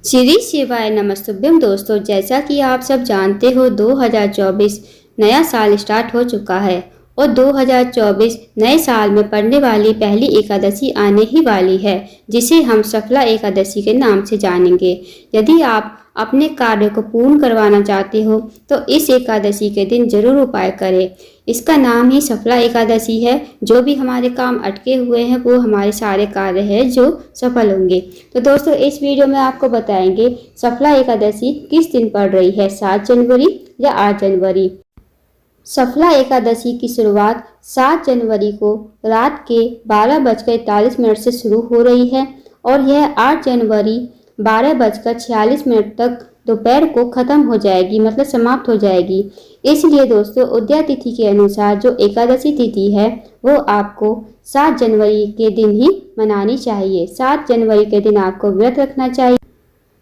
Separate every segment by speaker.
Speaker 1: श्री शिवाय नमस्तुभ्यम दोस्तों, जैसा कि आप सब जानते हो 2024 नया साल स्टार्ट हो चुका है और 2024 नए साल में पड़ने वाली पहली एकादशी आने ही वाली है, जिसे हम सफला एकादशी के नाम से जानेंगे। यदि आप अपने कार्य को पूर्ण करवाना चाहते हो तो इस एकादशी के दिन जरूर उपाय करें। इसका नाम ही सफला एकादशी है। जो भी हमारे काम अटके हुए हैं वो हमारे सारे कार्य हैं जो सफल होंगे। तो दोस्तों, इस वीडियो में आपको बताएंगे सफला एकादशी किस दिन पड़ रही है, 7 जनवरी या 8 जनवरी। सफला एकादशी की शुरुआत 7 जनवरी को रात के 12:41 से शुरू हो रही है और यह 8 जनवरी 12:46 तक दोपहर को खत्म हो जाएगी, मतलब समाप्त हो जाएगी। इसलिए दोस्तों, उदया तिथि के अनुसार जो एकादशी तिथि है वो आपको 7 जनवरी के दिन ही मनानी चाहिए। 7 जनवरी के दिन आपको व्रत रखना चाहिए।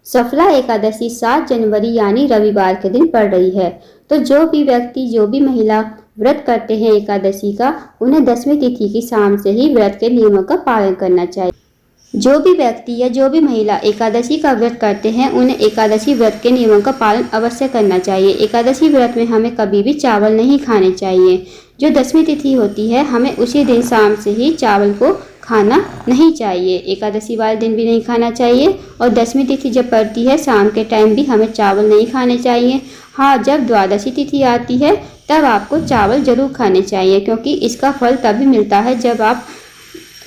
Speaker 1: सफला एकादशी 7 जनवरी यानी रविवार के दिन पड़ रही है। तो जो भी व्यक्ति, जो भी महिला व्रत करते हैं एकादशी का, उन्हें 10वीं तिथि की शाम से ही व्रत के नियमों का पालन करना चाहिए। जो भी व्यक्ति या जो भी महिला एकादशी का व्रत करते हैं उन्हें एकादशी व्रत के नियमों का पालन अवश्य करना चाहिए। एकादशी व्रत में हमें कभी भी चावल नहीं खाने चाहिए। जो 10वीं तिथि होती है हमें उसी दिन शाम से ही चावल को खाना नहीं चाहिए। एकादशी वाले दिन भी नहीं खाना चाहिए और 10वीं तिथि जब पड़ती है शाम के टाइम भी हमें चावल नहीं खाने चाहिए। हाँ, जब द्वादशी तिथि आती है तब आपको चावल जरूर खाने चाहिए, क्योंकि इसका फल तभी मिलता है जब आप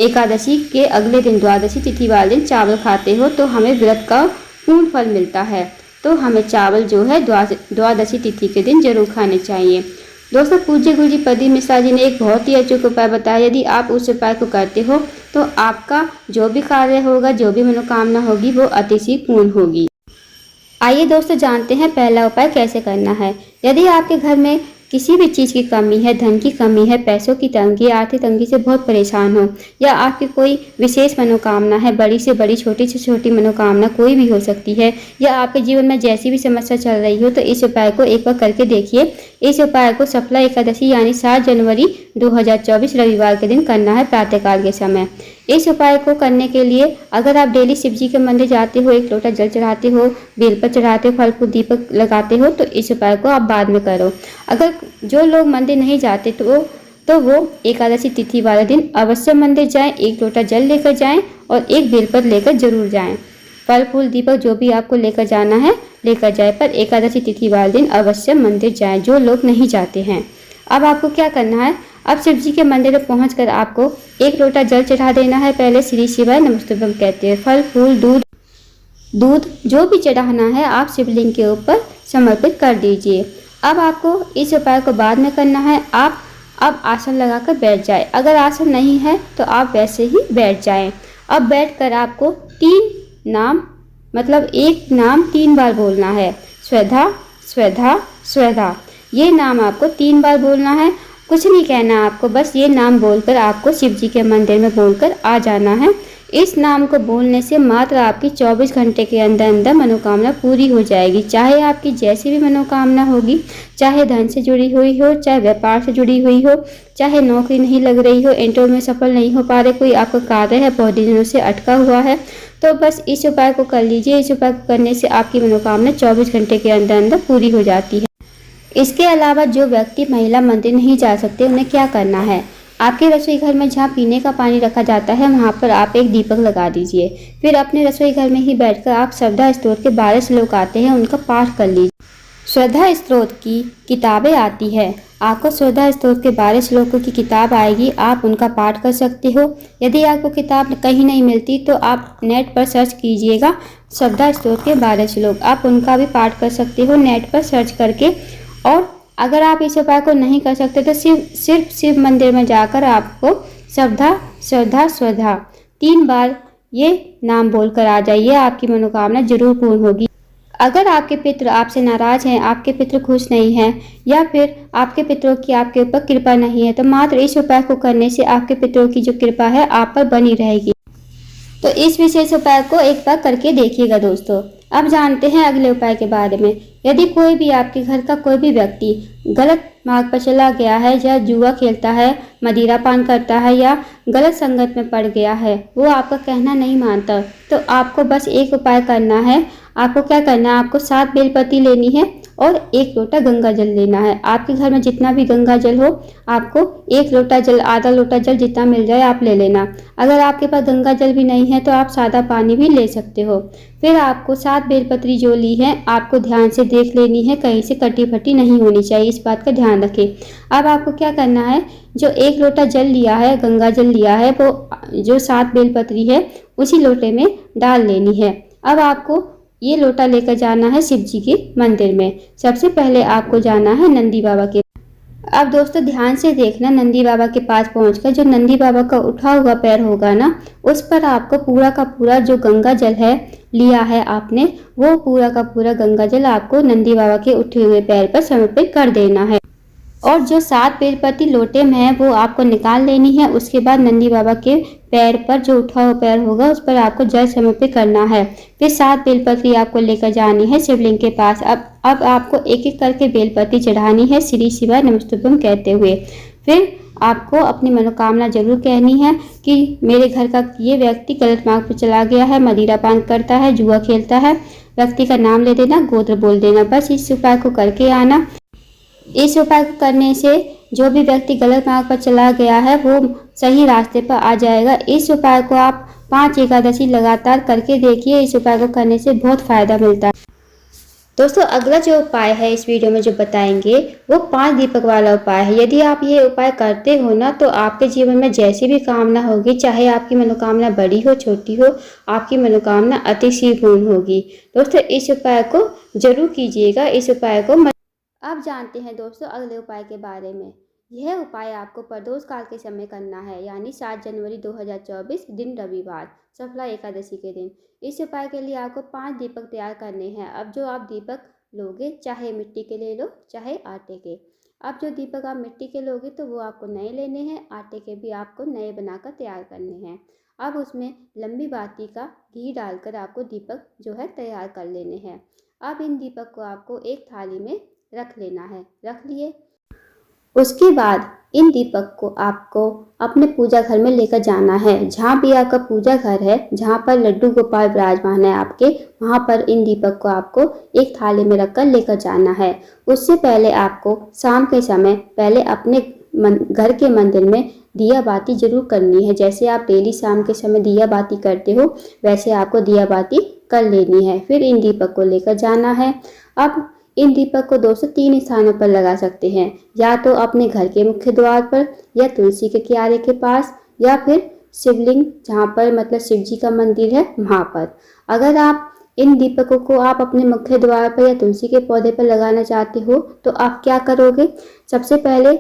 Speaker 1: एकादशी के अगले दिन द्वादशी तिथि वाले दिन चावल खाते हो तो हमें व्रत का पूर्ण फल मिलता है। तो हमें चावल जो है द्वादशी तिथि के दिन जरूर खाने चाहिए। दोस्तों, पूज्य गुरुजी प्रदीप मिश्रा जी ने एक बहुत ही अचूक उपाय बताया। यदि आप उस उपाय को करते हो तो आपका जो भी कार्य होगा, जो भी मनोकामना होगी वो अतिशीघ्र पूर्ण होगी। आइए दोस्तों, जानते हैं पहला उपाय कैसे करना है। यदि आपके घर में किसी भी चीज़ की कमी है, धन की कमी है, पैसों की तंगी, आर्थिक तंगी से बहुत परेशान हो, या आपकी कोई विशेष मनोकामना है, बड़ी से बड़ी, छोटी से छोटी मनोकामना कोई भी हो सकती है, या आपके जीवन में जैसी भी समस्या चल रही हो, तो इस उपाय को एक बार करके देखिए। इस उपाय को सफला एकादशी यानी 7 जनवरी 2024 रविवार के दिन करना है प्रातःकाल के समय। इस उपाय को करने के लिए अगर आप डेली शिव जी के मंदिर जाते हो, 1 लोटा जल चढ़ाते हो, बेलपत्र चढ़ाते हो, फल फूल दीपक लगाते हो, तो इस उपाय को आप बाद में करो। अगर जो लोग मंदिर नहीं जाते तो वो एकादशी तिथि वाले दिन अवश्य मंदिर जाएं, 1 लोटा जल लेकर जाएं और 1 बेलपत्र लेकर जरूर जाएं। फल फूल दीपक जो भी आपको लेकर जाना है लेकर जाए, पर एकादशी तिथि वाले दिन अवश्य मंदिर जाएं जो लोग नहीं जाते हैं। अब आपको क्या करना है, अब शिव जी के मंदिर में पहुंचकर आपको 1 लोटा जल चढ़ा देना है। पहले श्री शिवाय नमस्तुभ्यम कहते हैं। फल फूल दूध जो भी चढ़ाना है आप शिवलिंग के ऊपर समर्पित कर दीजिए। अब आपको इस उपाय को बाद में करना है। आप अब आसन लगाकर बैठ जाए। अगर आसन नहीं है तो आप वैसे ही बैठ जाएं। अब बैठकर आपको 3 नाम, मतलब एक नाम 3 बार बोलना है। स्वधा स्वधा स्वधा, ये नाम आपको 3 बार बोलना है। कुछ नहीं कहना आपको, बस ये नाम बोलकर आपको शिव जी के मंदिर में बोलकर आ जाना है। इस नाम को बोलने से मात्र आपकी 24 घंटे के अंदर अंदर मनोकामना पूरी हो जाएगी। चाहे आपकी जैसी भी मनोकामना होगी, चाहे धन से जुड़ी हुई हो, चाहे व्यापार से जुड़ी हुई हो, चाहे नौकरी नहीं लग रही हो, इंटरव्यू में सफल नहीं हो पा रहे, कोई आपका कार्य है बहुत दिनों से अटका हुआ है, तो बस इस उपाय को कर लीजिए। इस उपाय को करने से आपकी मनोकामना 24 घंटे के अंदर अंदर पूरी हो जाती है। इसके अलावा जो व्यक्ति, महिला मंदिर नहीं जा सकते उन्हें क्या करना है, आपके रसोई घर में जहाँ पीने का पानी रखा जाता है वहाँ पर आप एक दीपक लगा दीजिए। फिर अपने रसोई घर में ही बैठकर आप श्रद्धा स्तोत्र के 12 श्लोक आते हैं उनका पाठ कर लीजिए। श्रद्धा स्तोत्र की किताबें आती है, आपको श्रद्धा स्तोत्र के 12 श्लोकों की किताब आएगी, आप उनका पाठ कर सकते हो। यदि आपको किताब कहीं नहीं मिलती तो आप नेट पर सर्च कीजिएगा श्रद्धा स्तोत्र के 12 श्लोक, आप उनका भी पाठ कर सकते हो नेट पर सर्च करके। और अगर आप इस उपाय को नहीं कर सकते तो सिर्फ शिव मंदिर में जाकर आपको श्रद्धा श्रद्धा श्रद्धा 3 बार ये नाम बोलकर आ जाइए, आपकी मनोकामना जरूर पूर्ण होगी। अगर आपके पितृ आपसे नाराज हैं, आपके पितृ खुश नहीं हैं, या फिर आपके पितरों की आपके ऊपर कृपा नहीं है, तो मात्र इस उपाय को करने से आपके पितरों की जो कृपा है आप पर बनी रहेगी। तो इस विशेष उपाय को एक बार करके देखिएगा दोस्तों। अब जानते हैं अगले उपाय के बारे में। यदि कोई भी आपके घर का कोई भी व्यक्ति गलत मार्ग पर चला गया है, या जुआ खेलता है, मदिरा पान करता है, या गलत संगत में पड़ गया है, वो आपका कहना नहीं मानता, तो आपको बस एक उपाय करना है। आपको क्या करना है, आपको 7 बेलपत्ती लेनी है और 1 लोटा गंगा जल लेना है। आपके घर में जितना भी गंगा जल हो, आपको 1 लोटा जल, आधा लोटा जल जितना मिल जाए आप ले लेना। अगर आपके पास गंगा जल भी नहीं है तो आप सादा पानी भी ले सकते हो। फिर आपको 7 बेलपत्री जो ली है आपको ध्यान से देख लेनी है, कहीं से कटी फटी नहीं होनी चाहिए, इस बात का ध्यान रखें। अब आपको क्या करना है, जो 1 लोटा जल लिया है, गंगा जल लिया है, वो जो 7 बेलपत्री है उसी लोटे में डाल लेनी है। अब आपको ये लोटा लेकर जाना है शिव जी के मंदिर में। सबसे पहले आपको जाना है नंदी बाबा के। अब दोस्तों ध्यान से देखना, नंदी बाबा के पास पहुंचकर जो नंदी बाबा का उठा हुआ पैर होगा ना, उस पर आपको पूरा का पूरा जो गंगा जल है लिया है आपने, वो पूरा का पूरा गंगा जल आपको नंदी बाबा के उठे हुए पैर पर समर्पित कर देना है। और जो 7 बेलपत्ती लोटे में है वो आपको निकाल लेनी है। उसके बाद नंदी बाबा के पैर पर जो उठा हुआ पैर होगा उस पर आपको जल समर्पित करना है। फिर 7 बेलपत्ती आपको लेकर जानी है शिवलिंग के पास। अब आपको एक एक करके बेलपत्ती चढ़ानी है श्री शिवाय नमस्तुभ्यम कहते हुए। फिर आपको अपनी मनोकामना जरूर कहनी है कि मेरे घर का ये व्यक्ति गलत मार्ग पर चला गया है, मदिरापान करता है, जुआ खेलता है, व्यक्ति का नाम ले देना, गोत्र बोल देना। बस इस उपाय को करके आना। इस उपाय को करने से जो भी व्यक्ति गलत मार्ग पर चला गया है वो सही रास्ते पर आ जाएगा। इस उपाय को आप 5 एकादशी लगातार करके देखिए। इस उपाय को करने से बहुत फायदा मिलता है। दोस्तों अगला जो उपाय है इस वीडियो में जो बताएंगे वो 5 दीपक वाला उपाय है। यदि आप ये उपाय करते हो ना तो आपके जीवन में जैसी भी कामना होगी, चाहे आपकी मनोकामना बड़ी हो छोटी हो, आपकी मनोकामना अतिशीघ्र पूर्ण होगी। दोस्तों इस उपाय को जरूर कीजिएगा। इस उपाय को अब जानते हैं दोस्तों अगले उपाय के बारे में। यह उपाय आपको प्रदोष काल के समय करना है, यानी 7 जनवरी 2024 दिन रविवार, सफला एकादशी के दिन। इस उपाय के लिए आपको 5 दीपक तैयार करने हैं। अब जो आप दीपक लोगे, चाहे मिट्टी के ले लो चाहे आटे के। अब जो दीपक आप मिट्टी के लोगे तो वो आपको नए लेने हैं, आटे के भी आपको नए बनाकर तैयार करने हैं। अब उसमें लंबी बाती का घी डालकर आपको दीपक जो है तैयार कर लेने हैं। अब इन दीपक को आपको एक थाली में रख लेना है। रख लिए, उसके बाद इन दीपक को आपको अपने पूजा घर में लेकर जाना है। जहाँ भी आपका पूजा घर है, जहाँ पर लड्डू गोपाल विराजमान है आपके, वहाँ पर इन दीपक को आपको एक थाली में रखकर लेकर जाना है। उससे पहले आपको शाम के समय पहले अपने घर के मंदिर में दिया बाती जरूर करनी है। जैसे आप डेली शाम के समय दिया बाती करते हो वैसे आपको दिया बाती कर लेनी है। फिर इन दीपक को लेकर जाना है। अब इन दीपक को दोस्तों 3 स्थानों पर लगा सकते हैं, या तो अपने घर के मुख्य द्वार पर, या तुलसी के क्यारे के पास, या फिर शिवलिंग जहाँ पर मतलब शिव जी का मंदिर है वहाँ पर। अगर आप इन दीपकों को आप अपने मुख्य द्वार पर या तुलसी के पौधे पर लगाना चाहते हो तो आप क्या करोगे, सबसे पहले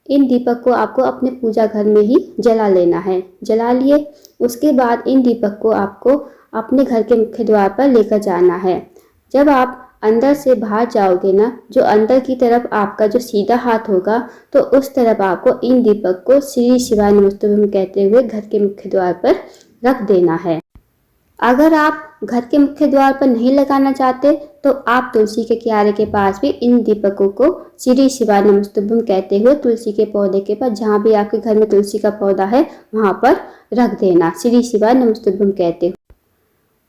Speaker 1: इन दीपक को आपको अपने पूजा घर में ही जला लेना है। जला लिए, उसके बाद इन दीपक को आपको अपने घर के मुख्य द्वार पर लेकर जाना है। जब आप अंदर से बाहर जाओगे ना, जो अंदर की तरफ आपका जो सीधा हाथ होगा तो उस तरफ आपको इन दीपक को श्री शिवाय नमस्तुभ्यम कहते हुए घर के मुख्य द्वार पर रख देना है। अगर आप घर के मुख्य द्वार पर नहीं लगाना चाहते तो आप तुलसी के क्यारे के पास भी इन दीपकों को श्री शिवाय नमस्तुभ्यम कहते हुए तुलसी के पौधे के पास, जहाँ भी आपके घर में तुलसी का पौधा है वहाँ पर रख देना, श्री शिवाय नमस्तुभ्यम कहते हुए।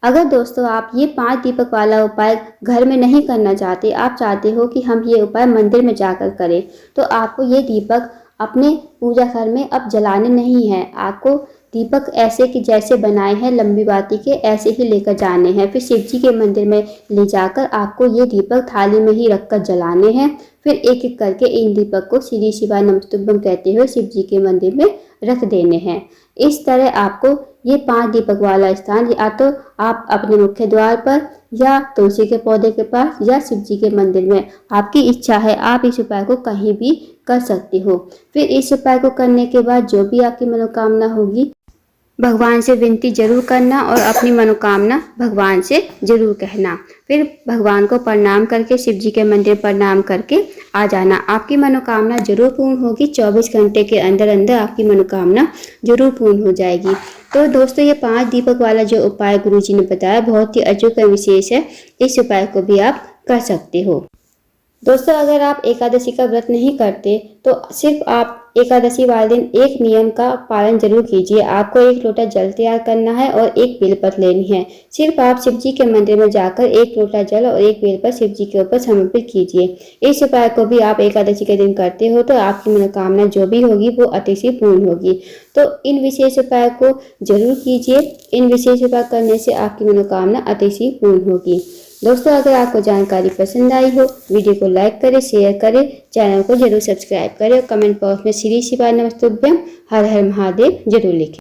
Speaker 1: अगर दोस्तों आप ये 5 दीपक वाला उपाय घर में नहीं करना चाहते, आप चाहते हो कि हम ये उपाय मंदिर में जाकर करें, तो आपको ये दीपक अपने पूजा घर में अब जलाने नहीं हैं। आपको दीपक ऐसे कि जैसे बनाए हैं लंबी बाती के ऐसे ही लेकर जाने हैं। फिर शिव जी के मंदिर में ले जाकर आपको ये दीपक थाली में ही रखकर जलाने हैं। फिर एक एक करके इन दीपक को श्री शिवाय नमस्तुभ्यम कहते हुए शिव जी के मंदिर में रख देने हैं। इस तरह आपको ये 5 दीपक वाला स्थान या तो आप अपने मुख्य द्वार पर, या तुलसी के पौधे के पास, या शिव जी के मंदिर में, आपकी इच्छा है आप इस उपाय को कहीं भी कर सकते हो। फिर इस उपाय को करने के बाद जो भी आपकी मनोकामना होगी भगवान से विनती जरूर करना और अपनी मनोकामना भगवान से जरूर कहना। फिर भगवान को प्रणाम करके शिव जी के मंदिर प्रणाम करके आ जाना। आपकी मनोकामना जरूर पूर्ण होगी। 24 घंटे के अंदर अंदर आपकी मनोकामना जरूर पूर्ण हो जाएगी। तो दोस्तों ये 5 दीपक वाला जो उपाय गुरुजी ने बताया बहुत ही अचूक और विशेष है। इस उपाय को भी आप कर सकते हो। दोस्तों, अगर आप एकादशी का व्रत नहीं करते तो सिर्फ आप एकादशी वाले दिन एक नियम का पालन जरूर कीजिए। आपको एक लोटा जल तैयार करना है और एक बेलपत्र लेनी है। सिर्फ आप शिव जी के मंदिर में जाकर एक लोटा जल और एक बेलपत्र शिव जी के ऊपर समर्पित कीजिए। इस उपाय को भी आप एकादशी के दिन करते हो तो आपकी मनोकामना जो भी होगी वो अतिशय पूर्ण होगी। तो इन विशेष उपाय को जरूर कीजिए। इन विशेष उपाय करने से आपकी मनोकामना अतिशय पूर्ण होगी। दोस्तों, अगर आपको जानकारी पसंद आई हो, वीडियो को लाइक करें, शेयर करें, चैनल को जरूर सब्सक्राइब करें और कमेंट बॉक्स में श्री शिवाय नमस्तुभ्यम हर हर महादेव जरूर लिखें।